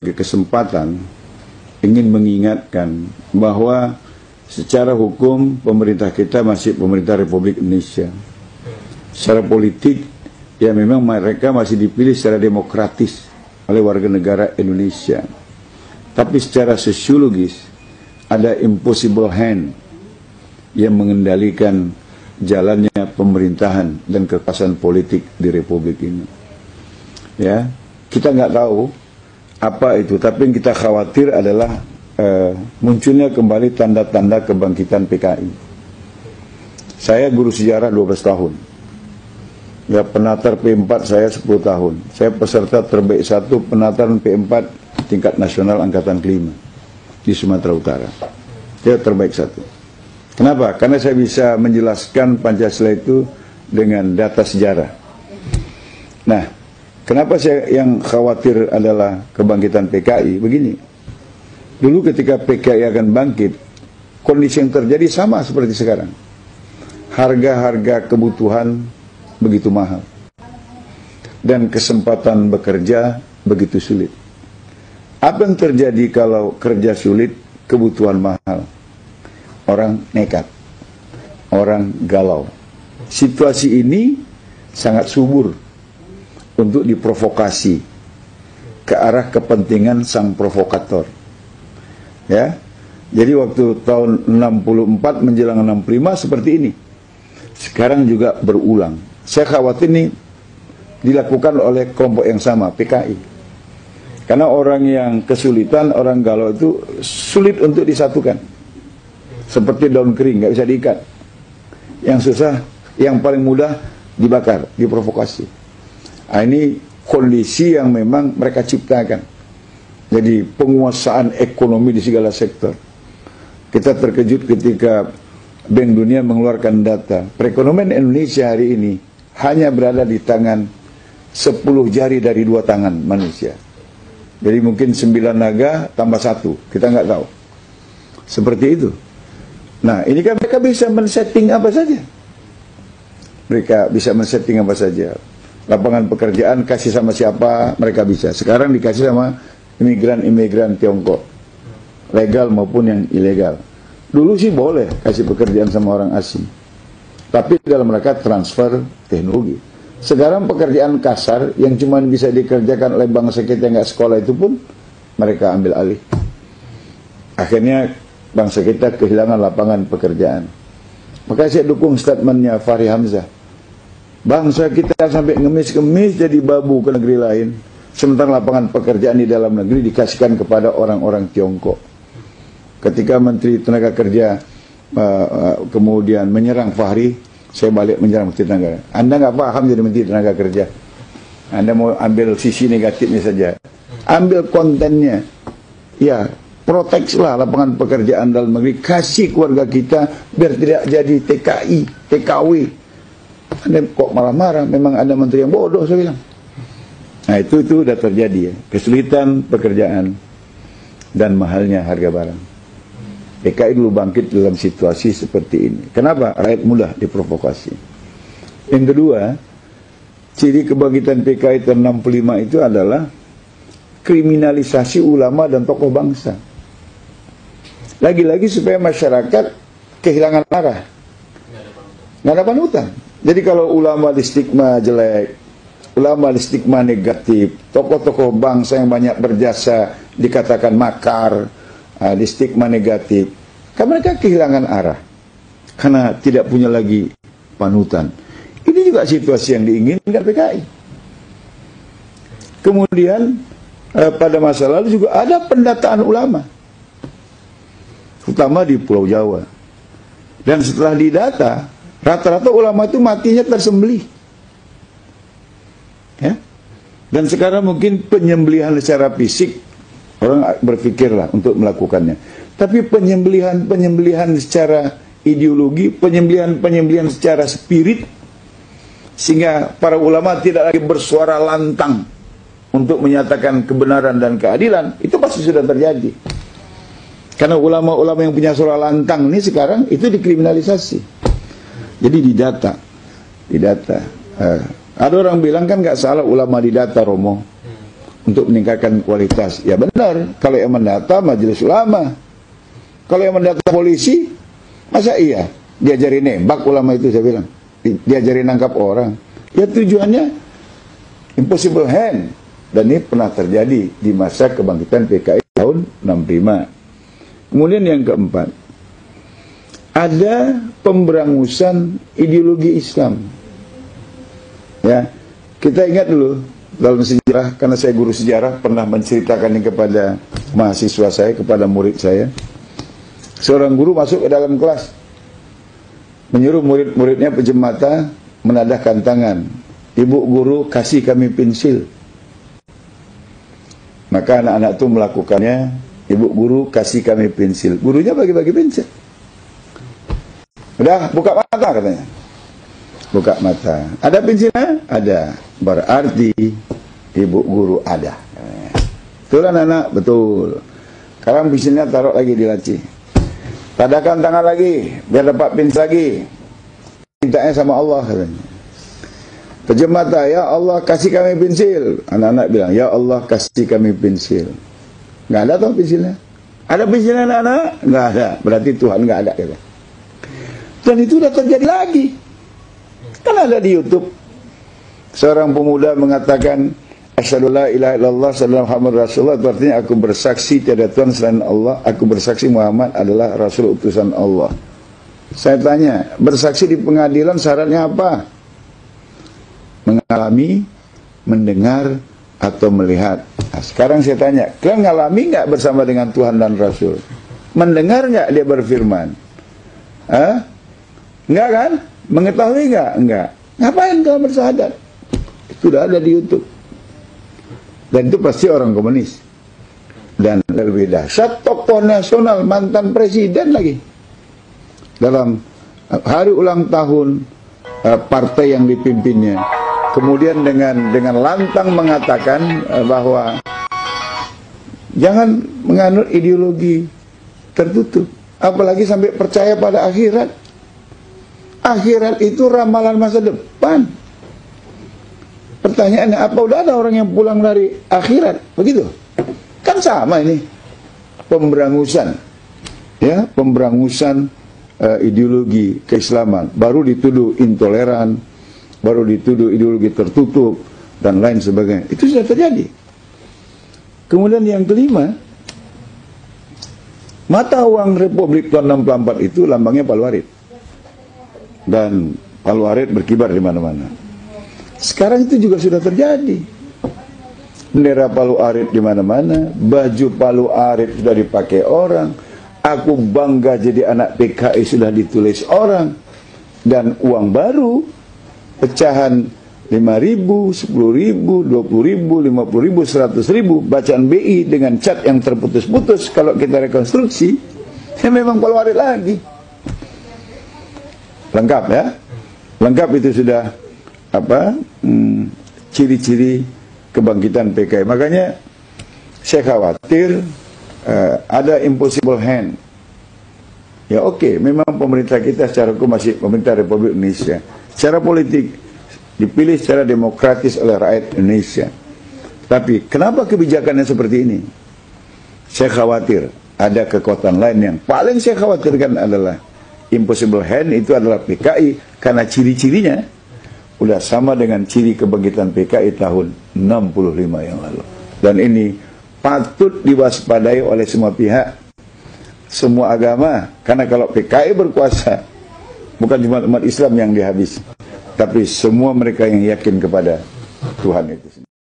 kesempatan ingin mengingatkan bahwa secara hukum pemerintah kita masih pemerintah Republik Indonesia. Secara politik ya memang mereka masih dipilih secara demokratis oleh warga negara Indonesia. Tapi secara sosiologis ada impossible hand yang mengendalikan jalannya pemerintahan dan kekuasaan politik di Republik ini. Ya, kita nggak tahu apa itu, tapi yang kita khawatir adalah munculnya kembali tanda-tanda kebangkitan PKI. Saya guru sejarah 12 tahun. Ya, penatar P4 saya 10 tahun. Saya peserta terbaik 1 penataran P4 tingkat nasional angkatan kelima di Sumatera Utara. Saya terbaik 1. Kenapa? Karena saya bisa menjelaskan Pancasila itu dengan data sejarah. Nah, kenapa saya yang khawatir adalah kebangkitan PKI? Begini, dulu ketika PKI akan bangkit, kondisi yang terjadi sama seperti sekarang. Harga-harga kebutuhan begitu mahal. Dan kesempatan bekerja begitu sulit. Apa yang terjadi kalau kerja sulit, kebutuhan mahal? Orang nekat, orang galau. Situasi ini sangat subur untuk diprovokasi ke arah kepentingan sang provokator. Ya, jadi waktu tahun 64 menjelang 65 seperti ini. Sekarang juga berulang. Saya khawatir ini dilakukan oleh kelompok yang sama, PKI. Karena orang yang kesulitan, orang galau itu sulit untuk disatukan. Seperti daun kering, nggak bisa diikat. Yang susah, yang paling mudah dibakar, diprovokasi. Nah, ini kondisi yang memang mereka ciptakan. Jadi penguasaan ekonomi di segala sektor. Kita terkejut ketika Bank Dunia mengeluarkan data. Perekonomian Indonesia hari ini hanya berada di tangan 10 jari dari 2 tangan manusia. Jadi mungkin 9 naga tambah 1, kita nggak tahu. Seperti itu. Nah, ini kan mereka bisa men-setting apa saja. Mereka bisa men-setting apa saja. Lapangan pekerjaan kasih sama siapa, mereka bisa. Sekarang dikasih sama imigran-imigran Tiongkok. Legal maupun yang ilegal. Dulu sih boleh kasih pekerjaan sama orang asing. Tapi dalam rangka transfer teknologi. Sekarang pekerjaan kasar yang cuma bisa dikerjakan oleh bangsa kita yang nggak sekolah itu pun mereka ambil alih. Akhirnya bangsa kita kehilangan lapangan pekerjaan. Maka saya dukung statementnya Fahri Hamzah. Bangsa kita sampai ngemis-ngemis jadi babu ke negeri lain, sementara lapangan pekerjaan di dalam negeri dikasihkan kepada orang-orang Tiongkok. Ketika Menteri Tenaga Kerja kemudian menyerang Fahri, saya balik menyerang Menteri Tenaga. Anda nggak paham jadi Menteri Tenaga Kerja. Anda mau ambil sisi negatifnya saja. Ambil kontennya. Ya, proteksilah lapangan pekerjaan dalam negeri, kasih keluarga kita biar tidak jadi TKI, TKW. Anda kok malah marah? Memang ada menteri yang bodoh, saya bilang. Nah, itu sudah terjadi ya, kesulitan pekerjaan dan mahalnya harga barang. PKI dulu bangkit dalam situasi seperti ini. Kenapa? Rakyat mudah diprovokasi. Yang kedua, ciri kebangkitan PKI tahun 65 itu adalah kriminalisasi ulama dan tokoh bangsa. Lagi-lagi supaya masyarakat kehilangan arah. Nggak ada panutan. Jadi kalau ulama di stigma jelek, ulama di stigma negatif, tokoh-tokoh bangsa yang banyak berjasa dikatakan makar, di stigma negatif, kan mereka kehilangan arah. Karena tidak punya lagi panutan. Ini juga situasi yang diinginkan PKI. Kemudian pada masa lalu juga ada pendataan ulama. Utama di Pulau Jawa. Dan setelah didata, rata-rata ulama itu matinya tersembelih. Ya? Dan sekarang mungkin penyembelihan secara fisik, orang berpikirlah untuk melakukannya. Tapi penyembelihan secara ideologi, penyembelihan secara spirit, sehingga para ulama tidak lagi bersuara lantang untuk menyatakan kebenaran dan keadilan, itu pasti sudah terjadi. Karena ulama-ulama yang punya suara lantang ini sekarang itu dikriminalisasi. Jadi didata. Ada orang bilang kan nggak salah ulama didata, Romo. untuk meningkatkan kualitas. Ya benar, kalau yang mendata majelis ulama. Kalau yang mendata polisi, masa iya diajari nembak ulama itu, saya bilang. Diajari nangkap orang. Ya tujuannya impossible hand. Dan ini pernah terjadi di masa kebangkitan PKI tahun 65. Kemudian yang keempat, ada pemberangusan ideologi Islam. Ya, kita ingat dulu dalam sejarah, karena saya guru sejarah, pernah menceritakan ini kepada mahasiswa saya, kepada murid saya. Seorang guru masuk ke dalam kelas, menyuruh murid-muridnya pinjam mata, menadahkan tangan. Ibu guru kasih kami pensil. Maka anak-anak itu melakukannya. Ibu guru kasih kami pensil. Gurunya bagi-bagi pensil. Udah, buka mata katanya. Buka mata. Ada pensilnya? Ada. Berarti ibu guru ada. Betul anak-anak? Betul. Sekarang pensilnya taruh lagi di laci. Tadahkan tangan lagi, biar dapat pensil lagi. Mintanya sama Allah katanya. Pejam mata, ya Allah kasih kami pensil. Anak-anak bilang, ya Allah kasih kami pensil. Nggak ada toh pensilnya? Ada pensilnya anak-anak? Nggak ada. Berarti Tuhan nggak ada. Gitu. Dan itu udah terjadi lagi. Kan ada di YouTube. Seorang pemuda mengatakan, asyhadu la ilaha illallah sallallahu alaihi rasulullah. Itu artinya aku bersaksi tiada Tuhan selain Allah. Aku bersaksi Muhammad adalah Rasul utusan Allah. Saya tanya, bersaksi di pengadilan syaratnya apa? Mengalami, mendengar, atau melihat. Nah, sekarang saya tanya, kalian ngalami nggak bersama dengan Tuhan dan Rasul? Mendengar nggak dia berfirman? Enggak kan? Mengetahui nggak? Enggak. Ngapain kalian bersyahadat? Itu sudah ada di YouTube. Dan itu pasti orang komunis. Dan lebih dahsyat, tokoh nasional, mantan presiden lagi. Dalam hari ulang tahun partai yang dipimpinnya. Kemudian dengan lantang mengatakan bahwa jangan menganut ideologi tertutup. Apalagi sampai percaya pada akhirat. Akhirat itu ramalan masa depan. Pertanyaannya, apa udah ada orang yang pulang dari akhirat? Begitu? Kan sama ini. Pemberangusan. Ya, pemberangusan ideologi keislaman. Baru dituduh intoleran, baru dituduh ideologi tertutup, dan lain sebagainya. Itu sudah terjadi. Kemudian yang kelima, mata uang Republik tahun 64 itu lambangnya Palu Arit. Dan Palu Arit berkibar di mana-mana. Sekarang itu juga sudah terjadi. Bendera Palu Arit di mana-mana, baju Palu Arit sudah dipakai orang. Aku bangga jadi anak PKI sudah ditulis orang. Dan uang baru, pecahan 5.000, 10.000, 20.000, 50.000, 100.000, bacaan BI dengan cat yang terputus-putus. Kalau kita rekonstruksi, ya memang Palu Arit lagi. Lengkap ya, lengkap itu sudah ciri-ciri kebangkitan PKI. Makanya saya khawatir ada impossible hand. Ya oke, memang pemerintah kita secara hukum masih pemerintah Republik Indonesia. Secara politik dipilih secara demokratis oleh rakyat Indonesia. Tapi kenapa kebijakannya seperti ini? Saya khawatir ada kekuatan lain yang paling saya khawatirkan adalah impossible hand. Itu adalah PKI, karena ciri-cirinya udah sama dengan ciri kebangkitan PKI tahun 65 yang lalu. Dan ini patut diwaspadai oleh semua pihak, semua agama. Karena kalau PKI berkuasa, bukan cuma umat Islam yang dihabisi, tapi semua mereka yang yakin kepada Tuhan itu sendiri.